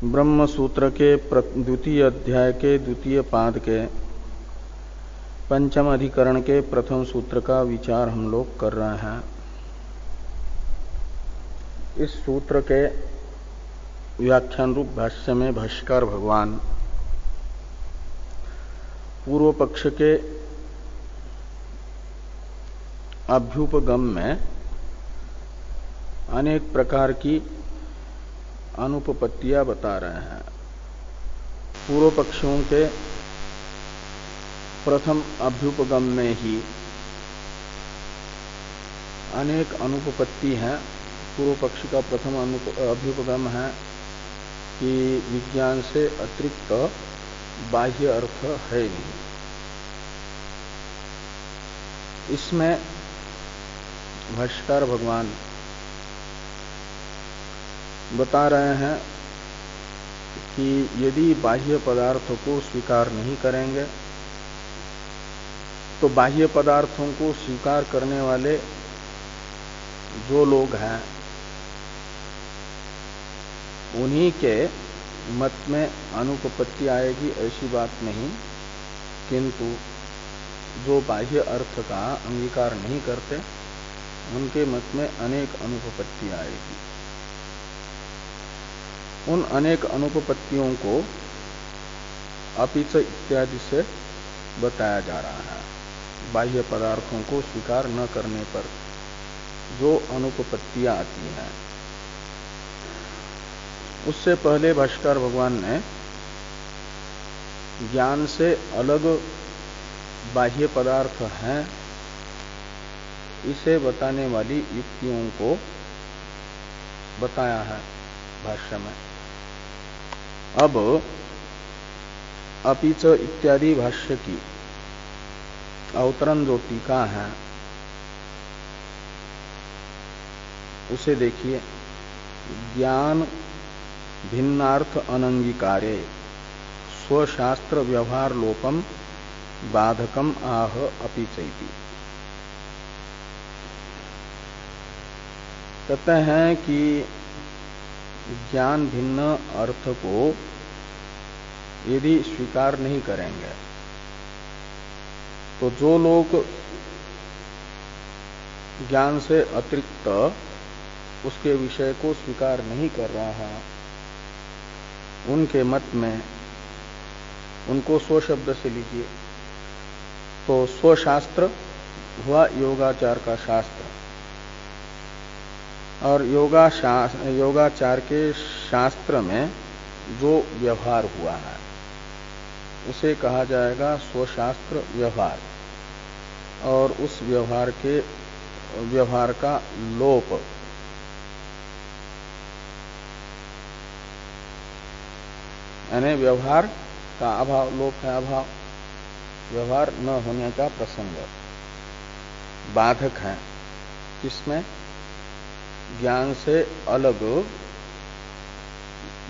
ब्रह्म सूत्र के द्वितीय अध्याय के द्वितीय पाद के पंचम अधिकरण के प्रथम सूत्र का विचार हम लोग कर रहे हैं। इस सूत्र के व्याख्यान रूप भाष्य में भाष्यकार भगवान पूर्व पक्ष के अभ्युपगम में अनेक प्रकार की अनुपपत्तियां बता रहे हैं। पूर्व पक्षों के प्रथम अभ्युपगम में ही अनेक अनुपपत्ति हैं। पूर्व पक्ष का प्रथम अभ्युपगम है कि विज्ञान से अतिरिक्त बाह्य अर्थ है नहीं। इसमें भाष्यकार भगवान बता रहे हैं कि यदि बाह्य पदार्थों को स्वीकार नहीं करेंगे तो बाह्य पदार्थों को स्वीकार करने वाले जो लोग हैं उन्हीं के मत में अनुपपत्ति आएगी, ऐसी बात नहीं। किंतु जो बाह्य अर्थ का अंगीकार नहीं करते उनके मत में अनेक अनुपपत्ति आएगी। उन अनेक अनुपपत्तियों को अपिच इत्यादि से बताया जा रहा है। बाह्य पदार्थों को स्वीकार न करने पर जो अनुपपत्तियां आती हैं, उससे पहले भाष्यकार भगवान ने ज्ञान से अलग बाह्य पदार्थ हैं इसे बताने वाली युक्तियों को बताया है भाष्य में। अब अपिच इत्यादि भाष्य की अवतरण जो टीका है उसे देखिए। ज्ञान भिन्नार्थ अनंगीकारे स्वशास्त्र व्यवहार लोपम बाधकम आह अपिचैति। कहते हैं कि ज्ञान भिन्न अर्थ को यदि स्वीकार नहीं करेंगे तो जो लोग ज्ञान से अतिरिक्त उसके विषय को स्वीकार नहीं कर रहा है उनके मत में, उनको स्वशब्द से लीजिए तो स्वशास्त्र हुआ योगाचार का शास्त्र, और योगाचार के शास्त्र में जो व्यवहार हुआ है उसे कहा जाएगा स्वशास्त्र व्यवहार। और उस व्यवहार का लोप यानी व्यवहार का अभाव, लोप है अभाव, व्यवहार न होने का प्रसंग बाधक है। इसमें ज्ञान से अलग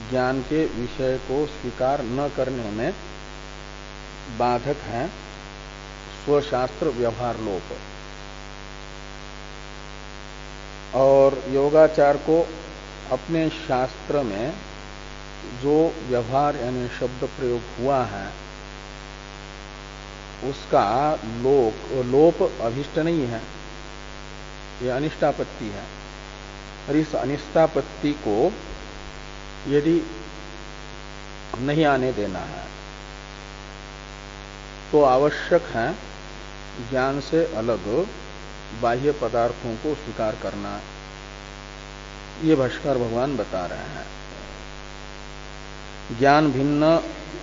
ज्ञान के विषय को स्वीकार न करने में बाधक है स्वशास्त्र व्यवहार लोप। और योगाचार को अपने शास्त्र में जो व्यवहार यानी शब्द प्रयोग हुआ है उसका लोप अभिष्ट नहीं है, यह अनिष्टापत्ति है। और इस अनिष्टापत्ति को यदि नहीं आने देना है तो आवश्यक है ज्ञान से अलग बाह्य पदार्थों को स्वीकार करना। ये भाष्यकार भगवान बता रहे हैं। ज्ञान भिन्न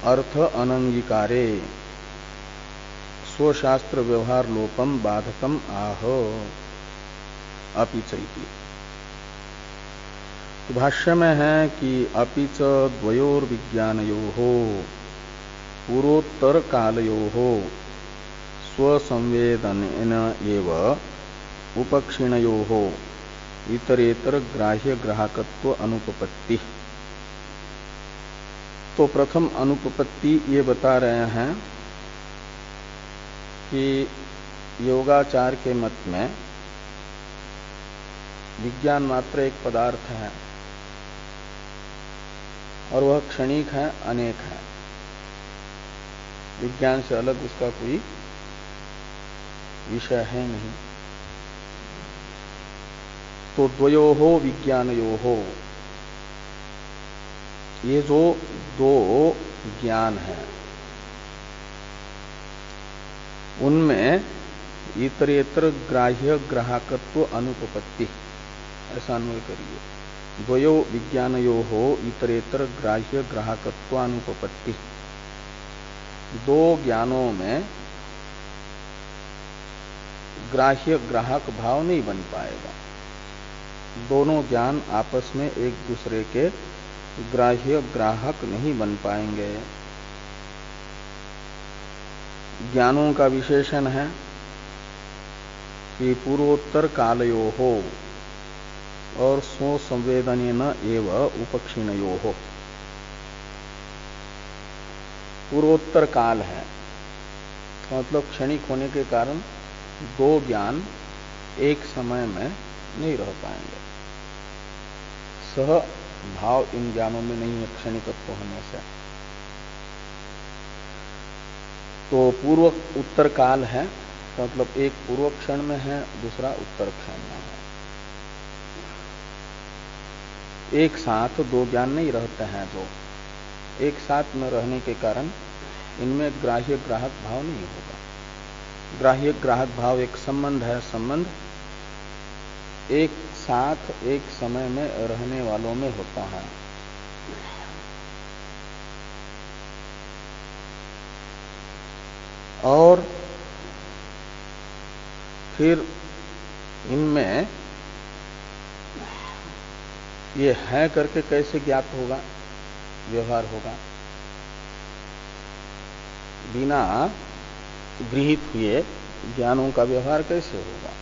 अर्थ अनंगीकारे स्वशास्त्र व्यवहार लोपम बाधकम आह अपिचैति। भाष्य में है कि अपिच द्वयोर विज्ञानयोः पूर्वोत्तर कालयोः स्वसंवेदनेन एव उपक्षिणयोः इतरेतर ग्राह्य ग्राहकत्व अनुपपत्ति। तो प्रथम अनुपपत्ति ये बता रहे हैं कि योगाचार के मत में विज्ञान मात्र एक पदार्थ है और वह क्षणिक है, अनेक है, विज्ञान से अलग उसका कोई विषय है नहीं। तो द्वयोहो विज्ञानयोहो, ये जो दो ज्ञान है उनमें इतरेतर ग्राह्य ग्राहकत्व अनुपपत्ति, ऐसा अन्वय करिए। द्वयो विज्ञानयोहो इतरेतर ग्राह्य ग्राहकत्वानुपपत्ति, दो ज्ञानों में ग्राह्य ग्राहक भाव नहीं बन पाएगा। दोनों ज्ञान आपस में एक दूसरे के ग्राह्य ग्राहक नहीं बन पाएंगे। ज्ञानों का विशेषण है कि पूर्वोत्तर कालयोहो और स्व संवेदनेन एव उपक्षीणयोहो। पूर्वोत्तर काल है, मतलब क्षणिक होने के कारण दो ज्ञान एक समय में नहीं रह पाएंगे। सह भाव इन ज्ञानों में नहीं है क्षणिकत्व होने से। तो पूर्व उत्तर काल है, मतलब एक पूर्व क्षण में है, दूसरा उत्तर क्षण में है। एक साथ दो ज्ञान नहीं रहते हैं, जो एक साथ में रहने के कारण इनमें ग्राह्य ग्राहक भाव नहीं होगा। ग्राह्य ग्राहक भाव एक संबंध है, संबंध एक साथ एक समय में रहने वालों में होता है। और फिर इनमें ये है करके कैसे ज्ञात होगा, व्यवहार होगा? बिना गृहीत हुए ज्ञानों का व्यवहार कैसे होगा?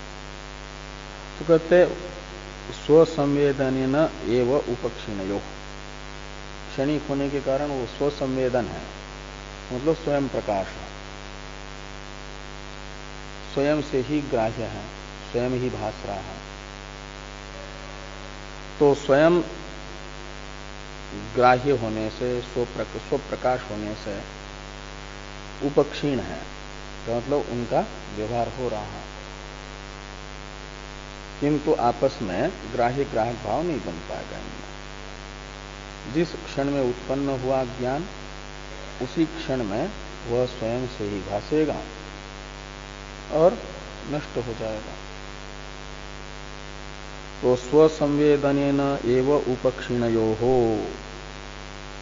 तो कहते स्वसंवेदनेन एव उपक्षीणयो, क्षणिक होने के कारण वो स्वसंवेदन है, मतलब स्वयं प्रकाश है, स्वयं से ही ग्राह्य है, स्वयं ही भास रहा है। तो स्वयं ग्राह्य होने से, स्वप्रकाश होने से उपक्षीण है, तो मतलब उनका व्यवहार हो रहा है, किंतु आपस में ग्राह्य ग्राहक भाव नहीं बन पाएगा इनमें। जिस क्षण में उत्पन्न हुआ ज्ञान, उसी क्षण में वह स्वयं से ही भासेगा और नष्ट हो जाएगा। तो स्वसंवेदनेन एव उपक्षीणयोः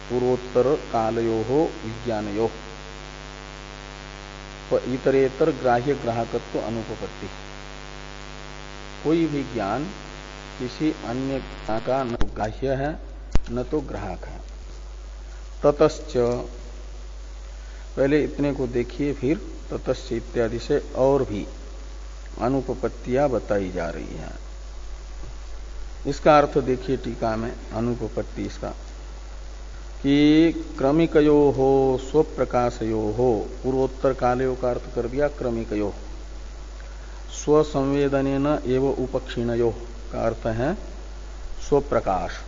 पूर्वोत्तर कालयोः विज्ञानयोः इतरेतर ग्राह्य ग्राहकत्व अनुपपत्ति। कोई भी ज्ञान किसी अन्य का न तो ग्राह्य है न तो ग्राहक है। ततश्च, पहले इतने को देखिए, फिर ततश्च इत्यादि से और भी अनुपपत्तियां बताई जा रही हैं। इसका अर्थ देखिए टीका में, अनुपपत्ति इसका कि क्रमिकयो हो स्वप्रकाशयो हो, पूर्वोत्तर कालयो का अर्थ कर दिया क्रमिकयो, स्वसंवेदनेन एव उपक्षीणयो का अर्थ है स्वप्रकाश।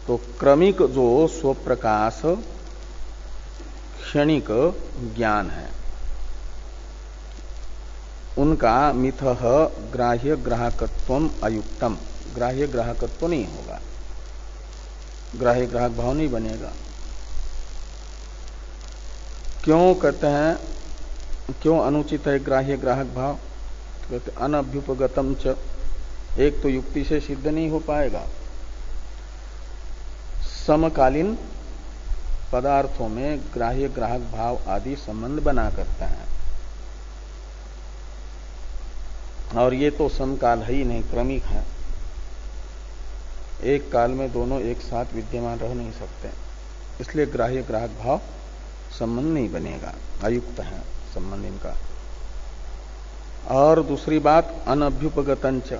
तो क्रमिक जो स्वप्रकाश क्षणिक ज्ञान है, उनका मिथः ग्राह्य ग्राहकत्वम अयुक्तम, ग्राह्य ग्राहकत्व नहीं होगा, ग्राह्य ग्राहक भाव नहीं बनेगा। क्यों कहते हैं, क्यों अनुचित है ग्राह्य ग्राहक भाव? कहते अनभ्युपगतम च, एक तो युक्ति से सिद्ध नहीं हो पाएगा। समकालीन पदार्थों में ग्राह्य ग्राहक भाव आदि संबंध बना करते हैं, और ये तो समकाल है ही नहीं, क्रमिक है। एक काल में दोनों एक साथ विद्यमान रह नहीं सकते, इसलिए ग्राह्य ग्राहक भाव संबंध नहीं बनेगा, अयुक्त है संबंध इनका। और दूसरी बात अनभ्युपगतंच,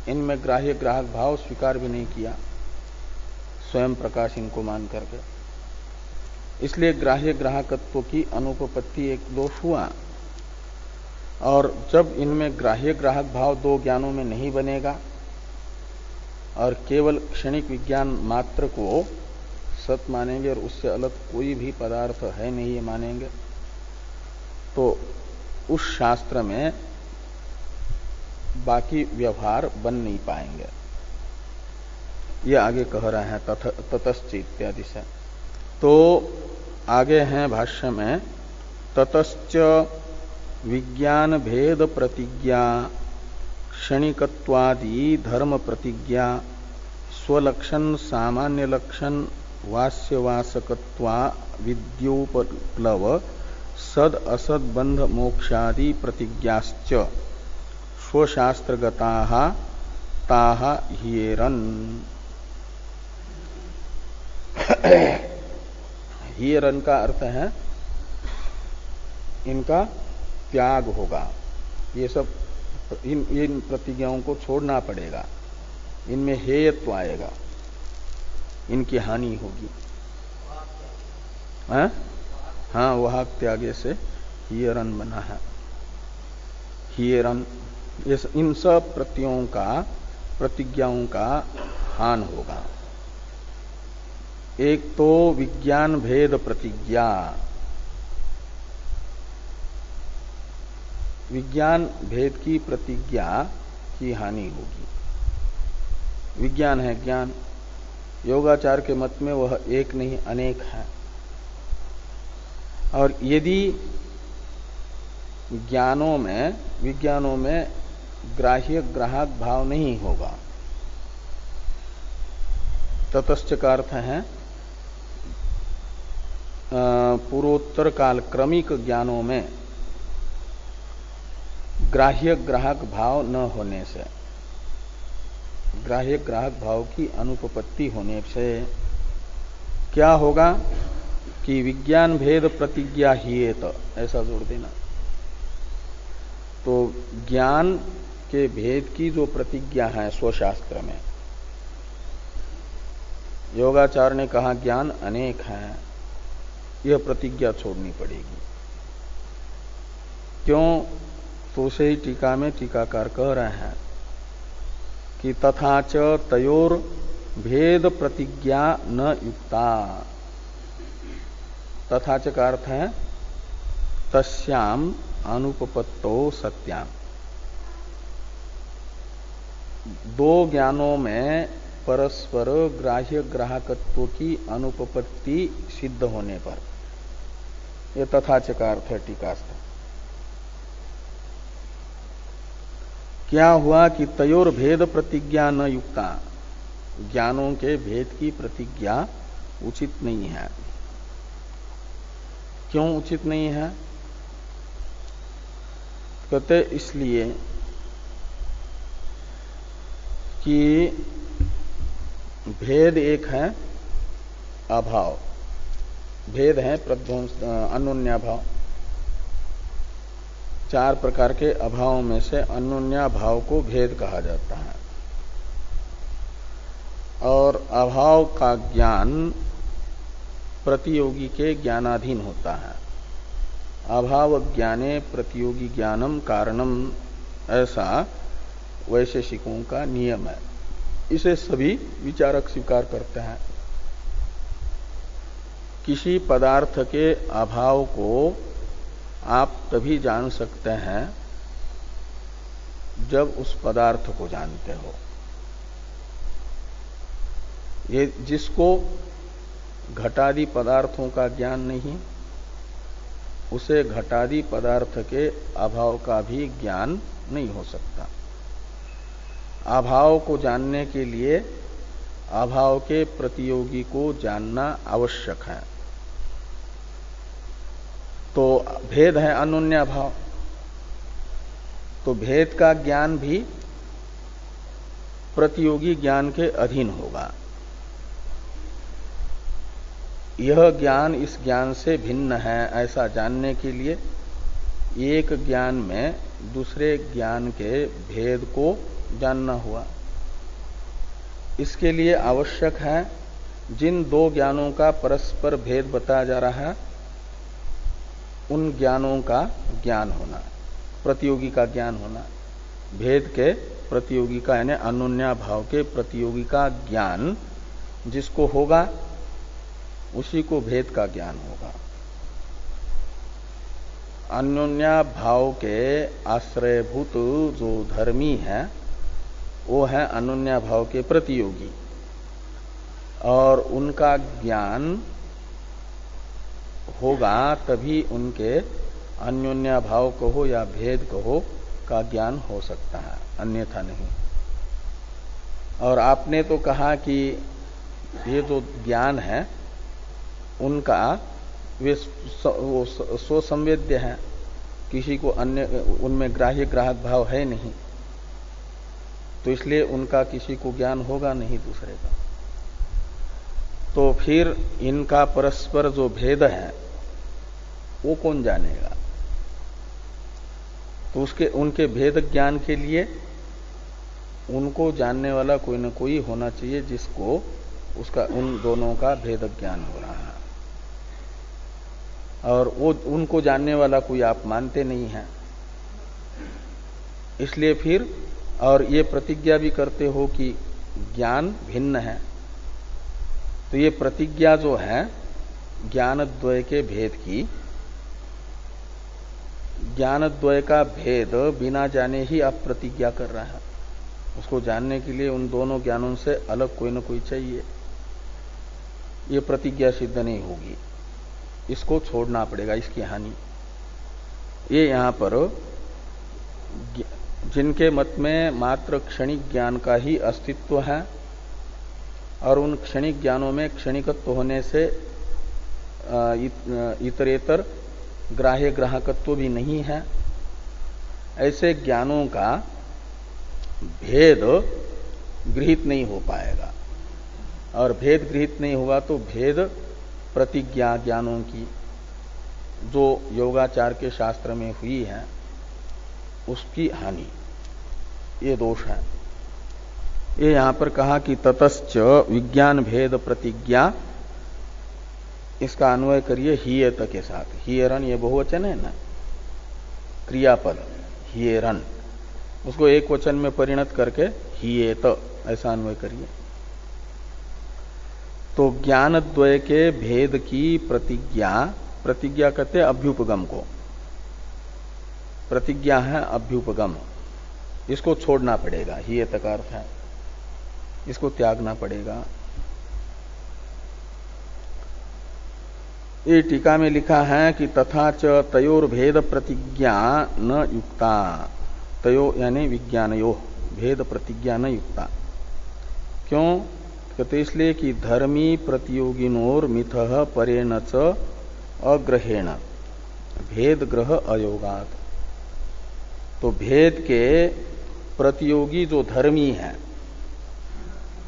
इनमें ग्राह्य ग्राहक भाव स्वीकार भी नहीं किया स्वयं प्रकाश इनको मान करके, इसलिए ग्राह्य ग्राहकत्व की अनुपपत्ति एक दोष हुआ। और जब इनमें ग्राह्य ग्राहक भाव दो ज्ञानों में नहीं बनेगा, और केवल क्षणिक विज्ञान मात्र को सत मानेंगे और उससे अलग कोई भी पदार्थ है नहीं ये मानेंगे, तो उस शास्त्र में बाकी व्यवहार बन नहीं पाएंगे। ये आगे कह रहे हैं ततश्च इत्यादि से। तो आगे हैं भाष्य में ततश्च विज्ञान भेद प्रतिज्ञा क्षणिकत्वादि धर्म प्रतिज्ञा स्वलक्षण सामान्य लक्षण वास्यवासकत्वा विद्योपप्लव सद असद बंध मोक्षादि प्रतिज्ञाश्च स्वशास्त्रगताः ताः ह्येरन्। ह्येरन् का अर्थ है इनका त्याग होगा। ये सब इन प्रतिज्ञाओं को छोड़ना पड़ेगा, इनमें हेयत्व आएगा, इनकी हानि होगी। हाँ वहां त्यागे से ह्येरन् बना है। ह्येरन् इन सब प्रतिज्ञाओं का हान होगा। एक तो विज्ञान भेद प्रतिज्ञा, विज्ञान भेद की प्रतिज्ञा की हानि होगी। विज्ञान है ज्ञान, योगाचार के मत में वह एक नहीं अनेक है। और यदि विज्ञानों में ग्राह्य ग्राहक भाव नहीं होगा, ततश्च का अर्थ है पूर्वोत्तर काल क्रमिक ज्ञानों में ग्राह्य ग्राहक भाव न होने से, ग्राह्य ग्राहक भाव की अनुपपत्ति होने से क्या होगा कि विज्ञान भेद प्रतिज्ञा ही तो ऐसा जोड़ देना। तो ज्ञान के भेद की जो प्रतिज्ञा है स्वशास्त्र में, योगाचार ने कहा ज्ञान अनेक है, यह प्रतिज्ञा छोड़नी पड़ेगी। क्यों? तो उसे ही टीका में टीकाकार कह रहे हैं कि तथा च तयोर भेद प्रतिज्ञा न युक्ता। तथा च का अर्थ है तस्याम अनुपपत्तो सत्याम। दो ज्ञानों में परस्पर ग्राह्य ग्राहकत्व की अनुपपत्ति सिद्ध होने पर, यह तथा च का अर्थ है टीकास्थ। क्या हुआ कि तयोर भेद प्रतिज्ञा न युक्ता, ज्ञानों के भेद की प्रतिज्ञा उचित नहीं है। क्यों उचित नहीं है? कहते इसलिए कि भेद एक है अभाव, भेद है प्रध्वंस अन्योन्याभाव। चार प्रकार के अभावों में से अन्योन्याभाव को भेद कहा जाता है। और अभाव का ज्ञान प्रतियोगी के ज्ञानाधीन होता है। अभाव ज्ञाने प्रतियोगी ज्ञानम कारणम, ऐसा वैशेषिकों का नियम है। इसे सभी विचारक स्वीकार करते हैं। किसी पदार्थ के अभाव को आप तभी जान सकते हैं जब उस पदार्थ को जानते हो। ये जिसको घटादि पदार्थों का ज्ञान नहीं, उसे घटादि पदार्थ के अभाव का भी ज्ञान नहीं हो सकता। अभाव को जानने के लिए अभाव के प्रतियोगी को जानना आवश्यक है। तो भेद है अन्योन्याभाव, तो भेद का ज्ञान भी प्रतियोगी ज्ञान के अधीन होगा। यह ज्ञान इस ज्ञान से भिन्न है ऐसा जानने के लिए एक ज्ञान में दूसरे ज्ञान के भेद को जानना हुआ। इसके लिए आवश्यक है जिन दो ज्ञानों का परस्पर भेद बताया जा रहा है उन ज्ञानों का ज्ञान होना, प्रतियोगी का ज्ञान होना। भेद के प्रतियोगी का यानी अन्योन्याभाव के प्रतियोगी का ज्ञान जिसको होगा उसी को भेद का ज्ञान होगा। अन्योन्याभाव के आश्रयभूत जो धर्मी है वो है अन्योन्याभाव के प्रतियोगी, और उनका ज्ञान होगा तभी उनके अन्योन्याभाव कहो या भेद कहो का ज्ञान हो सकता है, अन्यथा नहीं। और आपने तो कहा कि ये जो ज्ञान है उनका वे स्वसंवेद्य है, किसी को अन्य उनमें ग्राह्य ग्राहक भाव है नहीं, तो इसलिए उनका किसी को ज्ञान होगा नहीं दूसरे का। तो फिर इनका परस्पर जो भेद है वो कौन जानेगा? तो उनके भेद ज्ञान के लिए उनको जानने वाला कोई न कोई होना चाहिए जिसको उसका उन दोनों का भेद ज्ञान हो रहा है, और वो उनको जानने वाला कोई आप मानते नहीं है। इसलिए फिर और ये प्रतिज्ञा भी करते हो कि ज्ञान भिन्न है, तो ये प्रतिज्ञा जो है ज्ञानद्वय के भेद की, ज्ञानद्वय का भेद बिना जाने ही आप प्रतिज्ञा कर रहे हैं। उसको जानने के लिए उन दोनों ज्ञानों से अलग कोई न कोई चाहिए, ये प्रतिज्ञा सिद्ध नहीं होगी, इसको छोड़ना पड़ेगा, इसकी हानि। ये यहां पर जिनके मत में मात्र क्षणिक ज्ञान का ही अस्तित्व है और उन क्षणिक ज्ञानों में क्षणिकत्व होने से इतरेतर ग्राह्य ग्राहकत्व भी नहीं है, ऐसे ज्ञानों का भेद गृहीत नहीं हो पाएगा। और भेद गृहीत नहीं होगा तो भेद प्रतिज्ञा ज्ञानों की जो योगाचार के शास्त्र में हुई है उसकी हानि, ये दोष है। ये यहां पर कहा कि ततश्च विज्ञान भेद प्रतिज्ञा, इसका अन्वय करिए हियेत के साथ। हियरन ये बहुवचन है ना, क्रियापद हियरन, उसको एक वचन में परिणत करके हियेत ऐसा अन्वय करिए। तो ज्ञानद्वय के भेद की प्रतिज्ञा, प्रतिज्ञा कहते हैं अभ्युपगम को, प्रतिज्ञा है अभ्युपगम, इसको छोड़ना पड़ेगा, हियेत का अर्थ है इसको त्यागना पड़ेगा। ये टीका में लिखा है कि तथा च तयोर भेद प्रतिज्ञा न युक्ता, तयो यानी विज्ञानयो भेद प्रतिज्ञा न युक्ता। क्यों कहते? इसलिए कि धर्मी प्रतियोगिनोर मिथः परेण च अग्रहेण भेद ग्रह अयोगात। तो भेद के प्रतियोगी जो धर्मी है,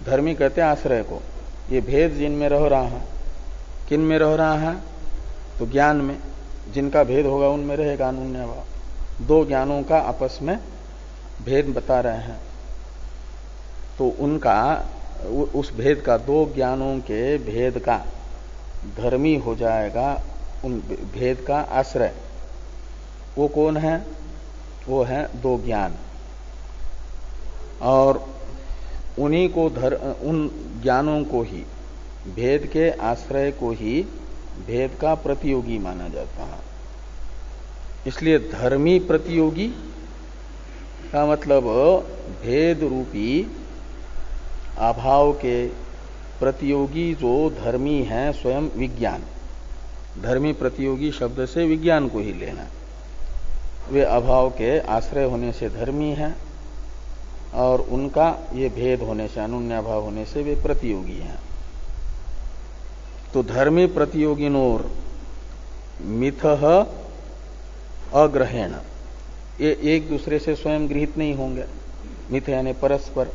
धर्मी कहते हैं आश्रय को, ये भेद जिनमें रह रहा है, किन में रह रहा है? तो ज्ञान में, जिनका भेद होगा उनमें रहेगा अन्योन्याभाव। दो ज्ञानों का आपस में भेद बता रहे हैं, तो उनका उस भेद का, दो ज्ञानों के भेद का धर्मी हो जाएगा उन भेद का आश्रय। वो कौन है? वो है दो ज्ञान, और उन्हीं को उन ज्ञानों को ही, भेद के आश्रय को ही भेद का प्रतियोगी माना जाता है। इसलिए धर्मी प्रतियोगी का मतलब भेद रूपी अभाव के प्रतियोगी जो धर्मी है स्वयं विज्ञान। धर्मी प्रतियोगी शब्द से विज्ञान को ही लेना, वे अभाव के आश्रय होने से धर्मी हैं और उनका ये भेद होने से, अनुन्याभाव होने से वे प्रतियोगी हैं। तो धर्मी प्रतियोगिनोर मिथः अग्रहेण, ये एक दूसरे से स्वयं गृहित नहीं होंगे। मिथ यानी परस्पर,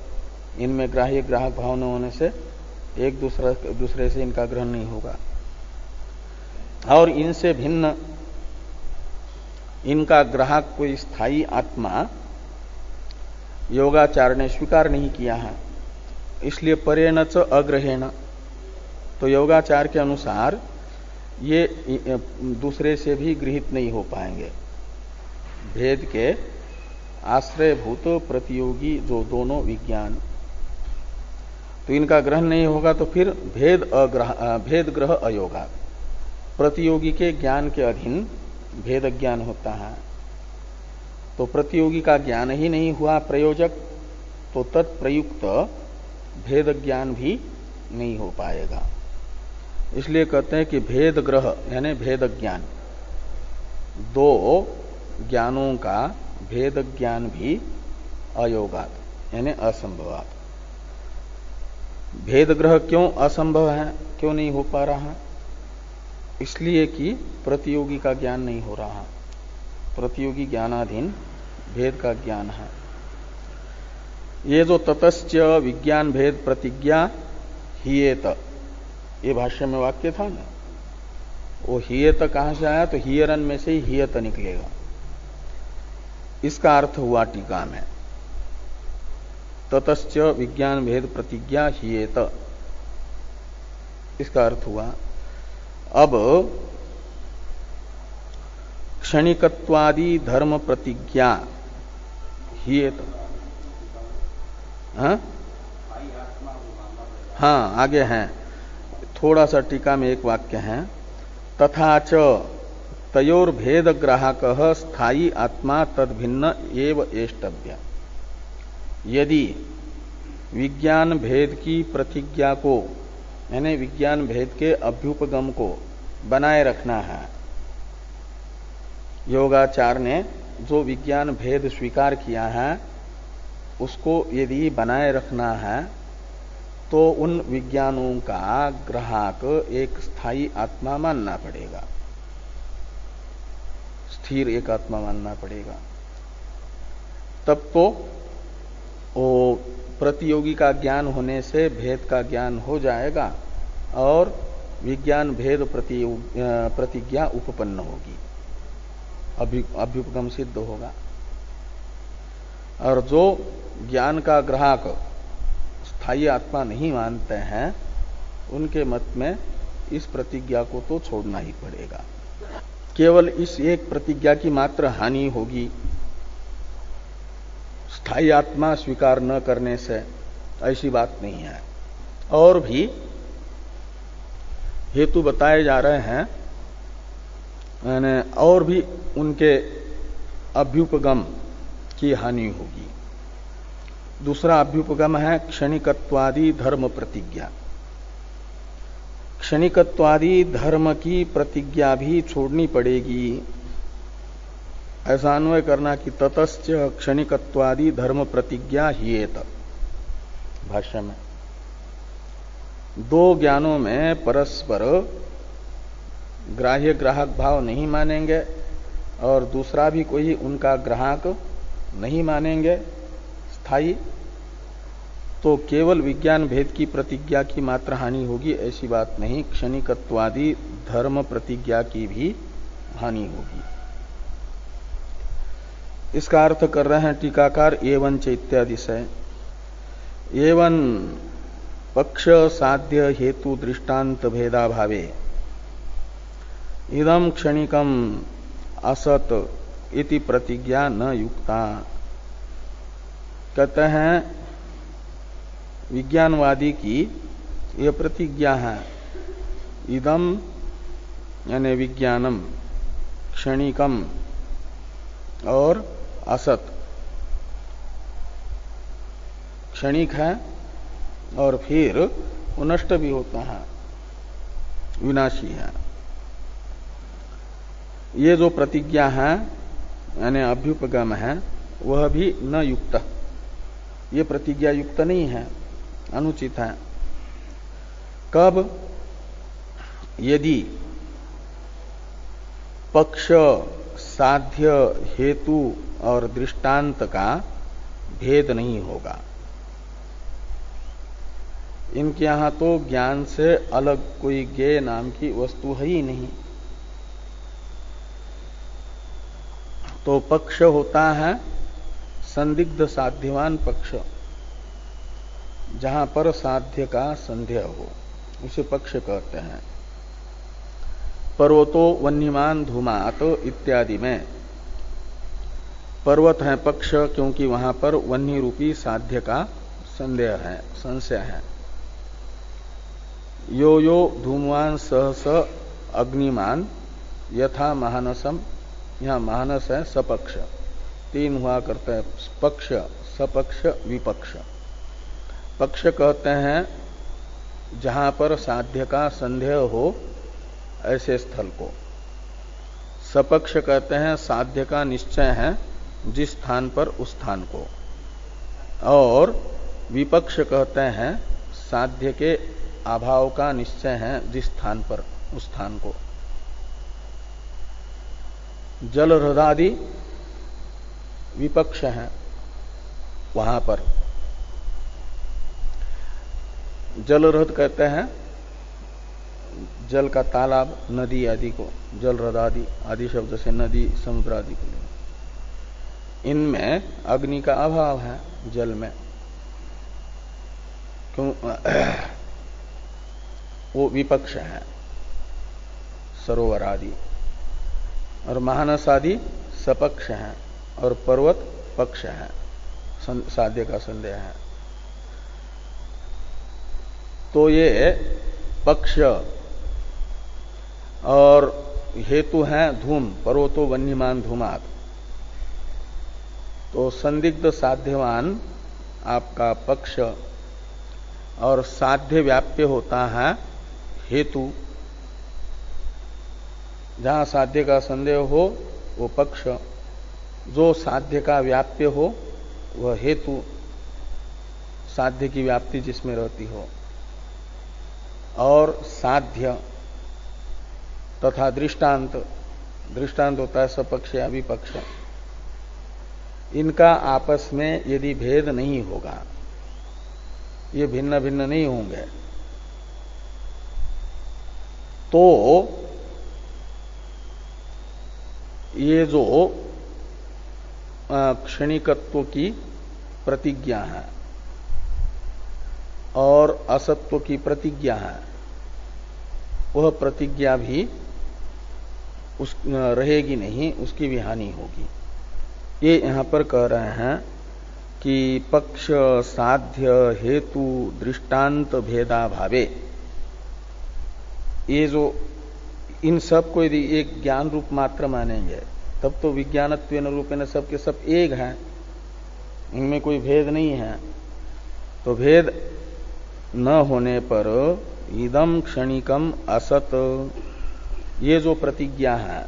इनमें ग्राह्य ग्राहक भाव न होने से एक दूसरे से इनका ग्रहण नहीं होगा। और इनसे भिन्न इनका ग्राहक कोई स्थायी आत्मा योगाचार ने स्वीकार नहीं किया है, इसलिए परेण च अग्रहेण। तो योगाचार के अनुसार ये दूसरे से भी गृहित नहीं हो पाएंगे, भेद के आश्रयभूत प्रतियोगी जो दोनों विज्ञान, तो इनका ग्रहण नहीं होगा तो फिर भेद ग्रह अयोगा, प्रतियोगी के ज्ञान के अधीन भेद ज्ञान होता है। तो प्रतियोगी का ज्ञान ही नहीं हुआ प्रयोजक, तो तत्प्रयुक्त भेद ज्ञान भी नहीं हो पाएगा। इसलिए कहते हैं कि भेद ग्रह यानी भेद ज्ञान, दो ज्ञानों का भेद ज्ञान भी अयोगात यानी असंभवात। भेद ग्रह क्यों असंभव है, क्यों नहीं हो पा रहा? इसलिए कि प्रतियोगी का ज्ञान नहीं हो रहा। प्रतियोगी ज्ञानाधीन भेद का ज्ञान है। ये जो ततश्च विज्ञान भेद प्रतिज्ञा हियेत, ये भाष्य में वाक्य था ना, वो हियेत कहां से आया? तो हियरन में से ही हियत निकलेगा। इसका अर्थ हुआ टीका में, ततश्च विज्ञान भेद प्रतिज्ञा हियेत, इसका अर्थ हुआ। अब क्षणिकत्वादि धर्म प्रतिज्ञा हियेत, हाँ आगे हैं, थोड़ा सा टीका में एक वाक्य है, तथा च तयोर भेद ग्राहकः स्थायी आत्मा तद्भिन्न एव एष्टव्य। यदि विज्ञान भेद की प्रतिज्ञा को यानी विज्ञान भेद के अभ्युपगम को बनाए रखना है, योगाचार ने जो विज्ञान भेद स्वीकार किया है उसको यदि बनाए रखना है, तो उन विज्ञानों का ग्राहक एक स्थायी आत्मा मानना पड़ेगा, स्थिर एक आत्मा मानना पड़ेगा। तब तो वो प्रतियोगी का ज्ञान होने से भेद का ज्ञान हो जाएगा और विज्ञान भेद प्रतिज्ञा उपपन्न होगी, अभ्युपगम सिद्ध होगा। और जो ज्ञान का ग्राहक स्थायी आत्मा नहीं मानते हैं, उनके मत में इस प्रतिज्ञा को तो छोड़ना ही पड़ेगा। केवल इस एक प्रतिज्ञा की मात्र हानि होगी, स्थायी आत्मा स्वीकार न करने से, ऐसी बात नहीं है। और भी हेतु बताए जा रहे हैं, यानी और भी उनके अभ्युपगम की हानि होगी। दूसरा अभ्युपगम है क्षणिकत्वादि धर्म प्रतिज्ञा। क्षणिकत्वादि धर्म की प्रतिज्ञा भी छोड़नी पड़ेगी। ऐसा अन्वय करना कि ततश्च क्षणिकत्वादि धर्म प्रतिज्ञा हियेत। भाष्य में दो ज्ञानों में परस्पर ग्राह्य ग्राहक भाव नहीं मानेंगे और दूसरा भी कोई उनका ग्राहक नहीं मानेंगे स्थायी, तो केवल विज्ञान भेद की प्रतिज्ञा की मात्र हानि होगी, ऐसी बात नहीं। क्षणिकत्वादि धर्म प्रतिज्ञा की भी हानि होगी। इसका अर्थ कर रहे हैं टीकाकार एवं च इत्यादि से। एवं पक्ष साध्य हेतु दृष्टांत भेदाभावे इदम क्षणिकम असत इति प्रतिज्ञा न युक्ता। कहते हैं विज्ञानवादी की यह प्रतिज्ञा है, इदम यानी विज्ञानम, क्षणिकम और असत, क्षणिक है और फिर नष्ट भी होता है, विनाशी है। ये जो प्रतिज्ञा है यानी अभ्युपगम है, वह भी न युक्त, ये प्रतिज्ञा युक्त नहीं है, अनुचित है। कब? यदि पक्ष साध्य हेतु और दृष्टांत का भेद नहीं होगा। इनके यहां तो ज्ञान से अलग कोई ज्ञेय नाम की वस्तु है ही नहीं। तो पक्ष होता है संदिग्ध साध्यवान पक्ष, जहां पर साध्य का संदेह हो, उसे पक्ष कहते हैं। पर्वतो वन्यमान धूमात इत्यादि में पर्वत है पक्ष, क्योंकि वहां पर वन्य रूपी साध्य का संदेह है, संशय है। यो यो धूमवान सहस अग्निमान यथा महानसम, यहां महानस है सपक्ष, तीन हुआ करते हैं पक्ष, सपक्ष विपक्ष। पक्ष कहते हैं जहां पर साध्य का संदेह हो ऐसे स्थल को, सपक्ष कहते हैं साध्य का निश्चय है जिस स्थान पर उस स्थान को, और विपक्ष कहते हैं साध्य के अभाव का निश्चय है जिस स्थान पर उस स्थान को। जल हृदादि विपक्ष है वहां पर। जल हृद कहते हैं जल का तालाब, नदी आदि को जल हृदादि, आदि शब्द से नदी समुद्र आदि को। इनमें अग्नि का अभाव है जल में, क्यों? वो विपक्ष है सरोवर आदि, और महानस आदि सपक्ष है, और पर्वत पक्ष है, साध्य का संदेह है। तो ये पक्ष और हेतु है धूम, पर्वतो वन्यमान धूमात। तो संदिग्ध साध्यवान आपका पक्ष, और साध्य व्याप्य होता है हेतु। जहां साध्य का संदेह हो वो पक्ष, जो साध्य का व्याप्य हो वह हेतु, साध्य की व्याप्ति जिसमें रहती हो। और साध्य तथा दृष्टांत, दृष्टांत होता है सपक्ष या विपक्ष। इनका आपस में यदि भेद नहीं होगा, ये भिन्न भिन्न नहीं होंगे, तो ये जो क्षणिकत्व की प्रतिज्ञा है और असत्व की प्रतिज्ञा है, वह प्रतिज्ञा भी उस रहेगी नहीं, उसकी भी हानि होगी। ये यहां पर कह रहे हैं कि पक्ष साध्य हेतु दृष्टांत भेदा भावे, ये जो इन सब को यदि एक ज्ञान रूप मात्र मानेंगे तब तो विज्ञानत्वेन रूपेण सब के सब एक हैं, इनमें कोई भेद नहीं है। तो भेद न होने पर इदम क्षणिकम असत, ये जो प्रतिज्ञा है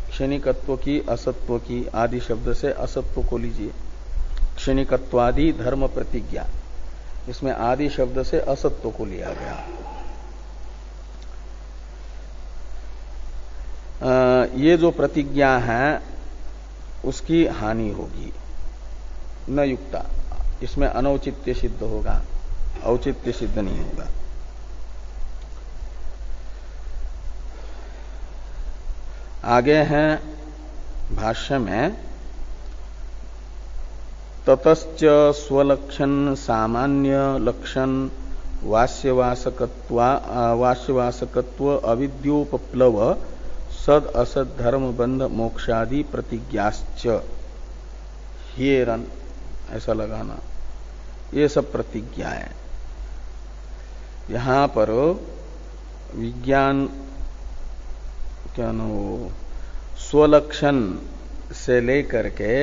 क्षणिकत्व की असत्व की, आदि शब्द से असत्व को लीजिए, क्षणिकत्वादि धर्म प्रतिज्ञा, इसमें आदि शब्द से असत्व को लिया गया। ये जो प्रतिज्ञा है उसकी हानि होगी, न युक्ता, इसमें अनौचित्य सिद्ध होगा, औचित्य सिद्ध नहीं होगा। आगे हैं भाष्य में, ततश्च स्वलक्षण सामान्य लक्षण वास्यवासकत्व अविद्योपप्लव सद असद धर्म बंध मोक्षादि प्रतिज्ञाश्च, ह्येरन ऐसा लगाना, ये सब प्रतिज्ञाएं। यहां पर विज्ञान क्या नो स्वलक्षण से लेकर के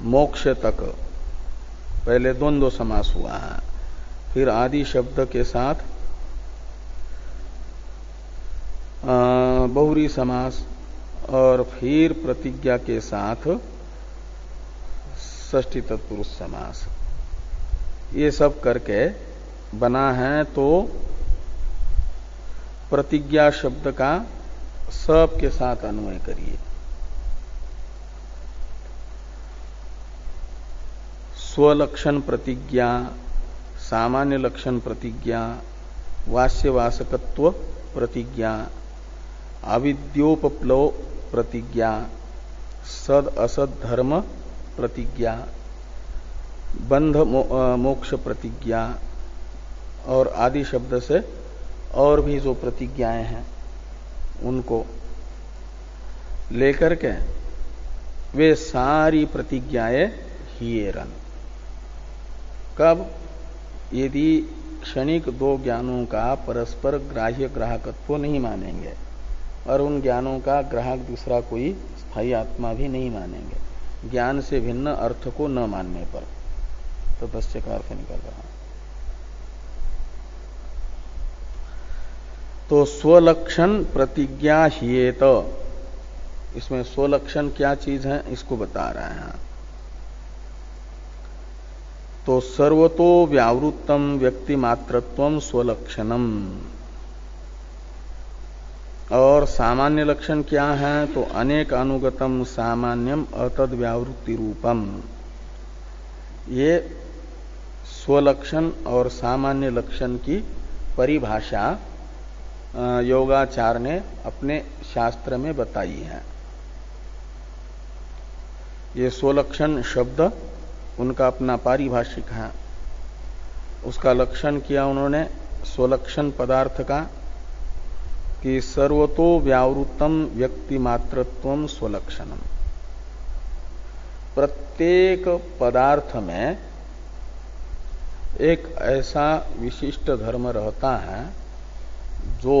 मोक्ष तक पहले द्वंद्व समास हुआ है, फिर आदि शब्द के साथ बहुरी समास, और फिर प्रतिज्ञा के साथ षष्ठी तत्पुरुष समास, ये सब करके बना है। तो प्रतिज्ञा शब्द का सब के साथ अन्वय करिए। स्वलक्षण प्रतिज्ञा, सामान्य लक्षण प्रतिज्ञा, वास्यवासकत्व प्रतिज्ञा, अविद्योपप्लव प्रतिज्ञा, सद असद धर्म प्रतिज्ञा, बंध मोक्ष प्रतिज्ञा, और आदि शब्द से और भी जो प्रतिज्ञाएं हैं उनको लेकर के वे सारी प्रतिज्ञाएं हीयेरन। कब? यदि क्षणिक दो ज्ञानों का परस्पर ग्राह्य ग्राहकत्व नहीं मानेंगे और उन ज्ञानों का ग्राहक दूसरा कोई स्थायी आत्मा भी नहीं मानेंगे, ज्ञान से भिन्न अर्थ को न मानने पर, तो तस्य का अर्थ निकल रहा। तो स्वलक्षण प्रतिज्ञा हियेत, इसमें स्वलक्षण क्या चीज है इसको बता रहे हैं। तो सर्वतो व्यावृत्तम व्यक्ति मात्रत्वम स्वलक्षणम, और सामान्य लक्षण क्या है? तो अनेक अनुगतम सामान्यम अतद व्यावृत्ति रूपम। ये स्वलक्षण और सामान्य लक्षण की परिभाषा योगाचार ने अपने शास्त्र में बताई है। ये स्वलक्षण शब्द उनका अपना पारिभाषिक है, उसका लक्षण किया उन्होंने स्वलक्षण पदार्थ का कि सर्वतो व्यावृत्तम व्यक्ति मात्रत्वम स्वलक्षणम। प्रत्येक पदार्थ में एक ऐसा विशिष्ट धर्म रहता है जो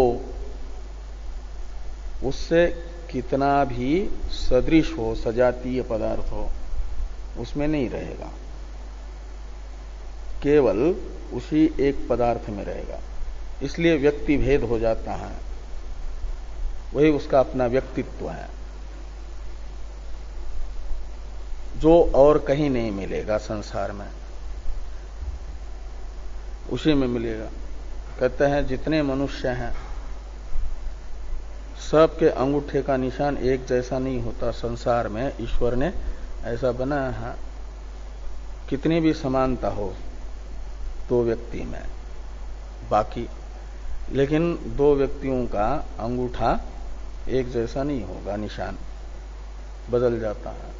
उससे कितना भी सदृश हो, सजातीय पदार्थ हो, उसमें नहीं रहेगा, केवल उसी एक पदार्थ में रहेगा। इसलिए व्यक्ति भेद हो जाता है, वही उसका अपना व्यक्तित्व है जो और कहीं नहीं मिलेगा संसार में, उसी में मिलेगा। कहते हैं जितने मनुष्य हैं सबके अंगूठे का निशान एक जैसा नहीं होता। संसार में ईश्वर ने ऐसा बनाया है, कितनी भी समानता हो दो व्यक्ति में बाकी, लेकिन दो व्यक्तियों का अंगूठा एक जैसा नहीं होगा, निशान बदल जाता है।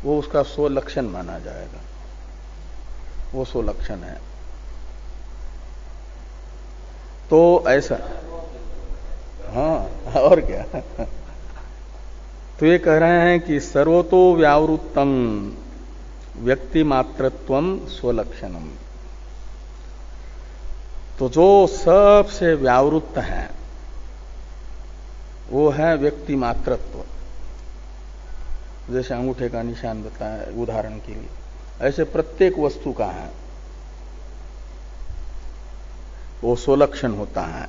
वो उसका स्वलक्षण माना जाएगा, वो स्वलक्षण है। तो ऐसा, हाँ और क्या। तो ये कह रहे हैं कि सर्वतो व्यावृत्तम व्यक्ति मात्रत्वम स्वलक्षणम। तो जो सबसे व्यावृत्त है वो है व्यक्ति मात्रत्व। जैसे अंगूठे का निशान बताया उदाहरण के लिए, ऐसे प्रत्येक वस्तु का है, वो स्वलक्षण होता है,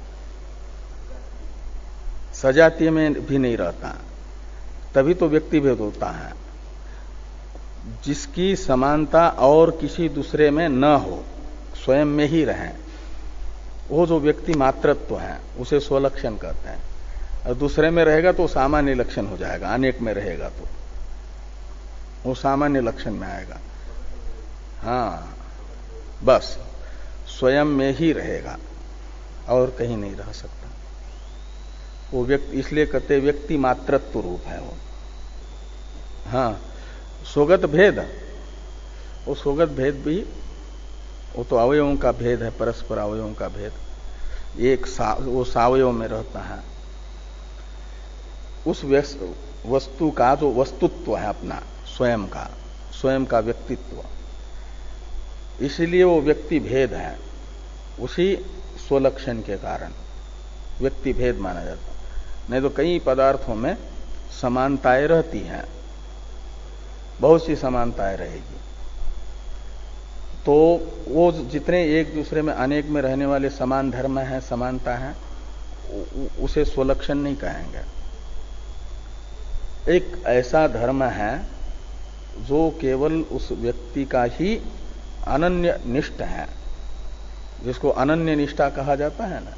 सजातीय में भी नहीं रहता। तभी तो व्यक्ति भेद होता है। जिसकी समानता और किसी दूसरे में न हो, स्वयं में ही रहे, वो जो व्यक्ति मात्रत्व है उसे स्वलक्षण कहते हैं। और दूसरे में रहेगा तो सामान्य लक्षण हो जाएगा, अनेक में रहेगा तो वो सामान्य लक्षण में आएगा। हाँ, बस स्वयं में ही रहेगा और कहीं नहीं रह सकता वो व्यक्ति। इसलिए कहते व्यक्ति मात्रत्व रूप है वो। हाँ, स्वगत भेद, वो स्वगत भेद भी, वो तो अवयवों का भेद है, परस्पर अवयवों का भेद। एक वो सावयव में रहता है, उस वस्तु का जो वस्तुत्व है अपना स्वयं का व्यक्तित्व, इसलिए वो व्यक्ति भेद है। उसी स्वलक्षण के कारण व्यक्ति भेद माना जाता। नहीं तो कई पदार्थों में समानताएं रहती हैं, बहुत सी समानताएं रहेगी। तो वो जितने एक दूसरे में अनेक में रहने वाले समान धर्म है, समानता है, उसे स्वलक्षण नहीं कहेंगे। एक ऐसा धर्म है जो केवल उस व्यक्ति का ही अनन्य निष्ठ है, जिसको अनन्य निष्ठा कहा जाता है ना,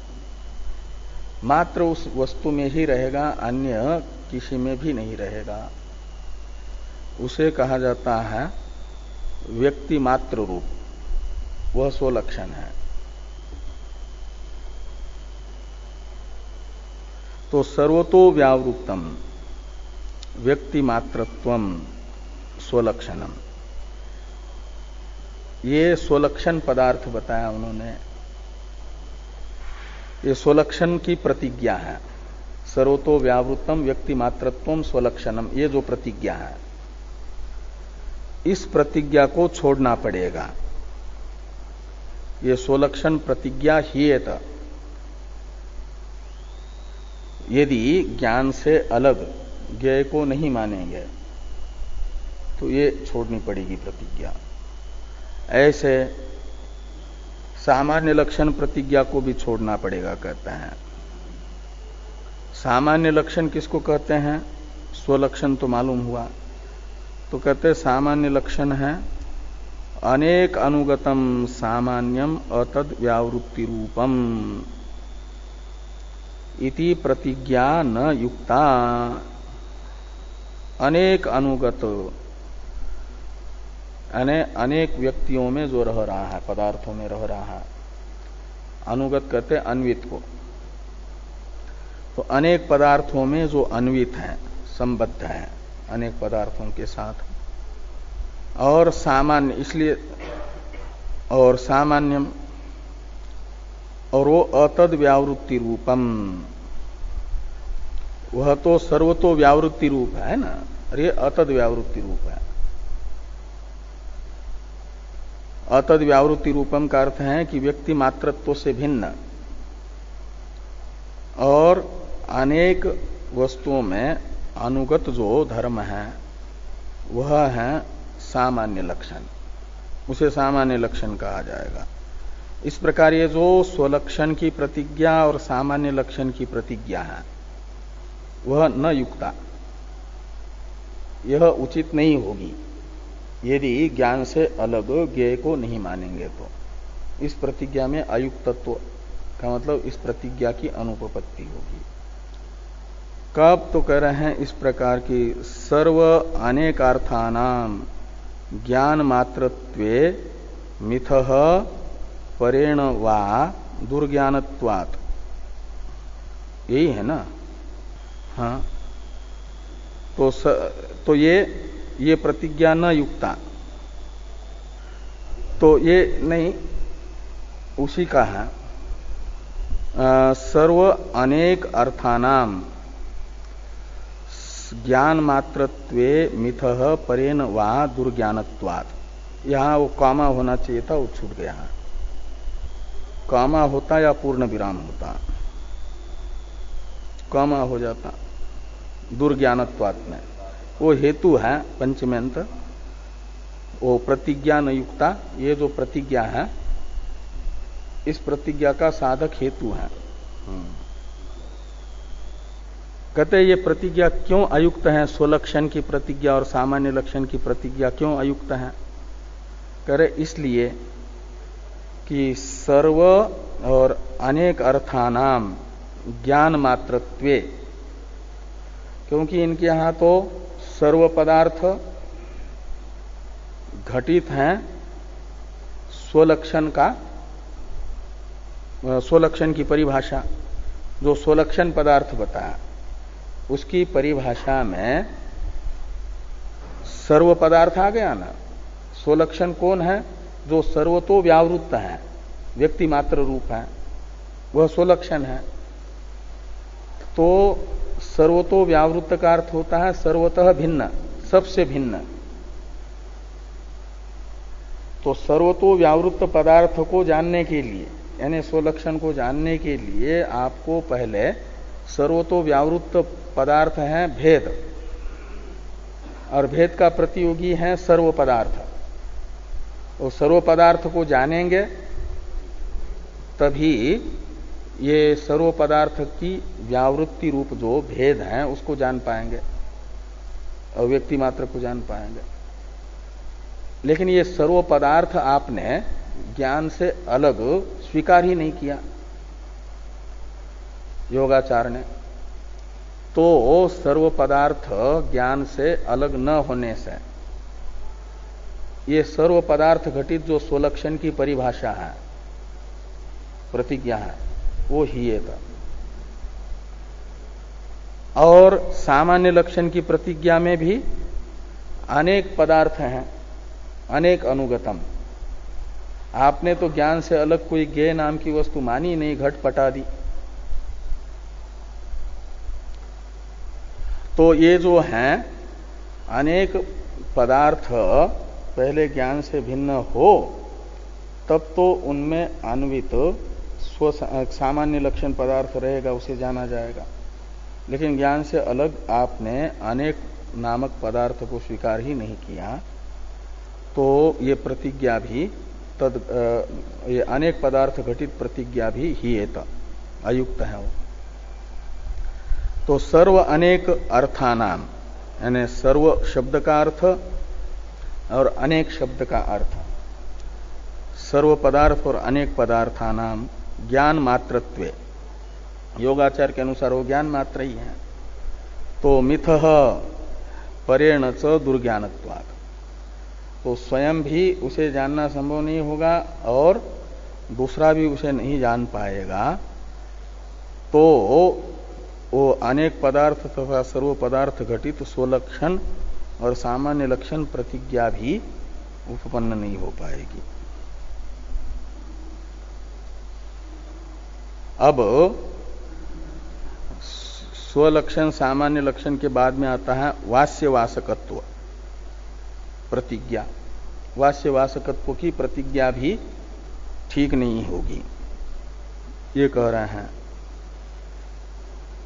मात्र उस वस्तु में ही रहेगा, अन्य किसी में भी नहीं रहेगा। उसे कहा जाता है व्यक्ति मात्र रूप, वह स्वलक्षण है। तो सर्वतो व्यावृत्तम व्यक्ति मात्रत्वम स्वलक्षणम, ये स्वलक्षण पदार्थ बताया उन्होंने। ये स्वलक्षण की प्रतिज्ञा है। सर्वतो व्यावृत्तम व्यक्ति मात्रत्वम स्वलक्षणम, ये जो प्रतिज्ञा है इस प्रतिज्ञा को छोड़ना पड़ेगा। ये स्वलक्षण प्रतिज्ञा हीयेत, यदि ज्ञान से अलग ज्ञेय को नहीं मानेंगे तो ये छोड़नी पड़ेगी प्रतिज्ञा। ऐसे सामान्य लक्षण प्रतिज्ञा को भी छोड़ना पड़ेगा कहते हैं। सामान्य लक्षण किसको कहते हैं? स्वलक्षण तो मालूम हुआ, तो कहते सामान्य लक्षण है अनेक अनुगतम सामान्यम अतद व्यावृत्ति रूपम इति प्रतिज्ञा न युक्ता। अनेक अनुगत यानी अनेक व्यक्तियों में जो रह रहा है, पदार्थों में रह रहा है। अनुगत कहते अन्वित को, तो अनेक पदार्थों में जो अन्वित है, संबद्ध है अनेक पदार्थों के साथ। और सामान्य इसलिए, और सामान्यम, और वो अतद व्यावृत्ति रूपम, वह तो सर्वतो व्यावृत्ति रूप है ना, अरे अतद व्यावृत्ति रूप है। अतद व्यावृत्ति रूपम का अर्थ है कि व्यक्ति मात्रत्व से भिन्न और अनेक वस्तुओं में अनुगत जो धर्म है वह है सामान्य लक्षण, उसे सामान्य लक्षण कहा जाएगा। इस प्रकार ये जो स्वलक्षण की प्रतिज्ञा और सामान्य लक्षण की प्रतिज्ञा है वह न युक्ता, यह उचित नहीं होगी यदि ज्ञान से अलग ज्ञेय को नहीं मानेंगे तो। इस प्रतिज्ञा में अयुक्तत्व का मतलब इस प्रतिज्ञा की अनुपपत्ति होगी। कब? तो कह रहे हैं इस प्रकार की सर्व अनेकार्थानाम ज्ञान मात्रत्वे मिथः परेण वा दुर्ज्ञानत्वात्, यही है ना। हाँ, तो ये प्रतिज्ञा न युक्ता, तो ये नहीं, उसी का है सर्व अनेक अर्थानाम ज्ञान मात्रत्वे मिथः परेण वा दुर्ज्ञानत्वात्। यहां वो कामा होना चाहिए था, वो छूट गया है। कामा होता या पूर्ण विराम होता, कामा हो जाता दुर्ज्ञानत्वात् में। वो हेतु है पंचमेंत, वो प्रतिज्ञा न युक्ता। ये जो प्रतिज्ञा है इस प्रतिज्ञा का साधक हेतु है। कहते ये प्रतिज्ञा क्यों अयुक्त है? स्वलक्षण की प्रतिज्ञा और सामान्य लक्षण की प्रतिज्ञा क्यों अयुक्त है? करे इसलिए कि सर्व और अनेक अर्थानाम ज्ञान मात्रत्वे, क्योंकि इनके यहां तो सर्व पदार्थ घटित हैं स्वलक्षण का, स्वलक्षण की परिभाषा जो स्वलक्षण पदार्थ बताया उसकी परिभाषा में सर्व पदार्थ आ गया ना। स्वलक्षण कौन है? जो सर्वतो व्यावृत्त है, व्यक्ति मात्र रूप है, वह स्वलक्षण है। तो सर्वतो व्यावृत्त का अर्थ होता है सर्वतः भिन्न, सबसे भिन्न। तो सर्वतो व्यावृत्त पदार्थ को जानने के लिए, यानी स्वलक्षण को जानने के लिए आपको पहले सर्वतो व्यावृत्त पदार्थ है भेद, और भेद का प्रतियोगी है सर्व पदार्थ। तो सर्व पदार्थ को जानेंगे तभी ये सर्व पदार्थ की व्यावृत्ति रूप जो भेद है उसको जान पाएंगे और व्यक्ति मात्र को जान पाएंगे। लेकिन ये सर्व पदार्थ आपने ज्ञान से अलग स्वीकार ही नहीं किया योगाचार ने। तो सर्व पदार्थ ज्ञान से अलग न होने से ये सर्व पदार्थ घटित जो स्वलक्षण की परिभाषा है, प्रतिज्ञा है, वो ही है। और सामान्य लक्षण की प्रतिज्ञा में भी अनेक पदार्थ हैं, अनेक अनुगतम। आपने तो ज्ञान से अलग कोई ज्ञेय नाम की वस्तु मानी नहीं, घट पटा दी। तो ये जो हैं अनेक पदार्थ पहले ज्ञान से भिन्न हो तब तो उनमें अन्वित सामान्य लक्षण पदार्थ रहेगा, उसे जाना जाएगा। लेकिन ज्ञान से अलग आपने अनेक नामक पदार्थ को स्वीकार ही नहीं किया, तो ये प्रतिज्ञा भी ये अनेक पदार्थ घटित प्रतिज्ञा भी ही अयुक्त है वो। तो सर्व अनेक अर्थानाम, यानी सर्व शब्द का अर्थ और अनेक शब्द का अर्थ, सर्व पदार्थ और अनेक पदार्थानाम ज्ञान मात्रत्वे, योगाचार के अनुसार वो ज्ञान मात्र ही है। तो मिथः परेण च दुर्ज्ञानत्वात्, तो स्वयं भी उसे जानना संभव नहीं होगा और दूसरा भी उसे नहीं जान पाएगा, तो वो अनेक पदार्थ तथा सर्व पदार्थ घटित स्वलक्षण और सामान्य लक्षण प्रतिज्ञा भी उत्पन्न नहीं हो पाएगी। अब स्वलक्षण सामान्य लक्षण के बाद में आता है वास्यवासकत्व प्रतिज्ञा। वास्यवासकत्व की प्रतिज्ञा भी ठीक नहीं होगी, ये कह रहे हैं।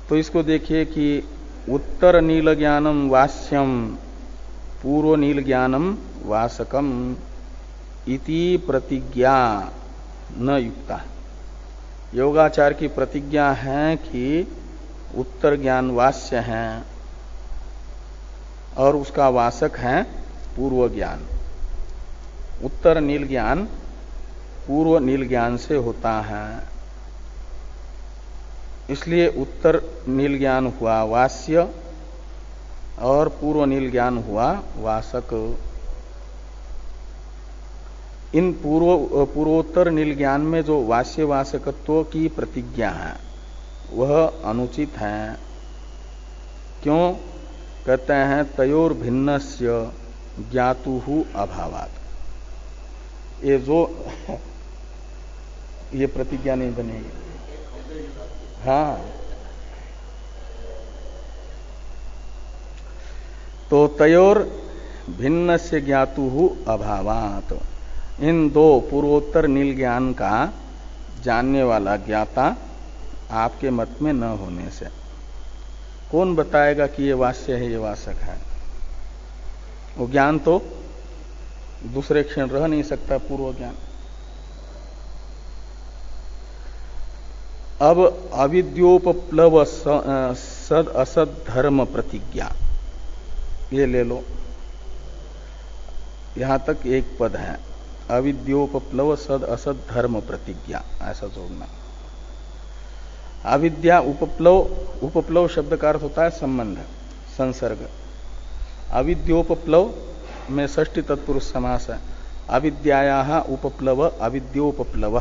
तो इसको देखिए कि उत्तर नील ज्ञानम वास्यम पूर्व नील ज्ञानम वासकम इति प्रतिज्ञा न युक्ता। योगाचार की प्रतिज्ञा है कि उत्तर ज्ञान वास्य है और उसका वासक है पूर्व ज्ञान। उत्तर नील ज्ञान पूर्व नील ज्ञान से होता है, इसलिए उत्तर नील ज्ञान हुआ वास्य और पूर्व नील ज्ञान हुआ वासक। इन पूर्वोत्तर नील ज्ञान में जो वास्य वासकत्व की प्रतिज्ञा है वह अनुचित है। क्यों? कहते हैं तयोर भिन्नस्य ज्ञातुहु अभावात्। ये जो ये प्रतिज्ञा नहीं बनेगी। हाँ, तो तयोर भिन्नस्य ज्ञातुहु अभावात्, इन दो पूर्वोत्तर नील ज्ञान का जानने वाला ज्ञाता आपके मत में न होने से कौन बताएगा कि ये वास्य है ये वासक है? वो ज्ञान तो दूसरे क्षण रह नहीं सकता, पूर्व ज्ञान। अब अविद्योपप्लव सद असद धर्म प्रतिज्ञा, ये ले लो, यहां तक एक पद है, अविद्योपप्लव सद असद धर्म प्रतिज्ञा, ऐसा जोड़ना। अविद्या उपप्लव, उपप्लव शब्द का अर्थ होता है संबंध, संसर्ग। अविद्योपप्लव में षष्ठी तत्पुरुष समास है। अविद्यायाः उपप्लव अविद्योपप्लव,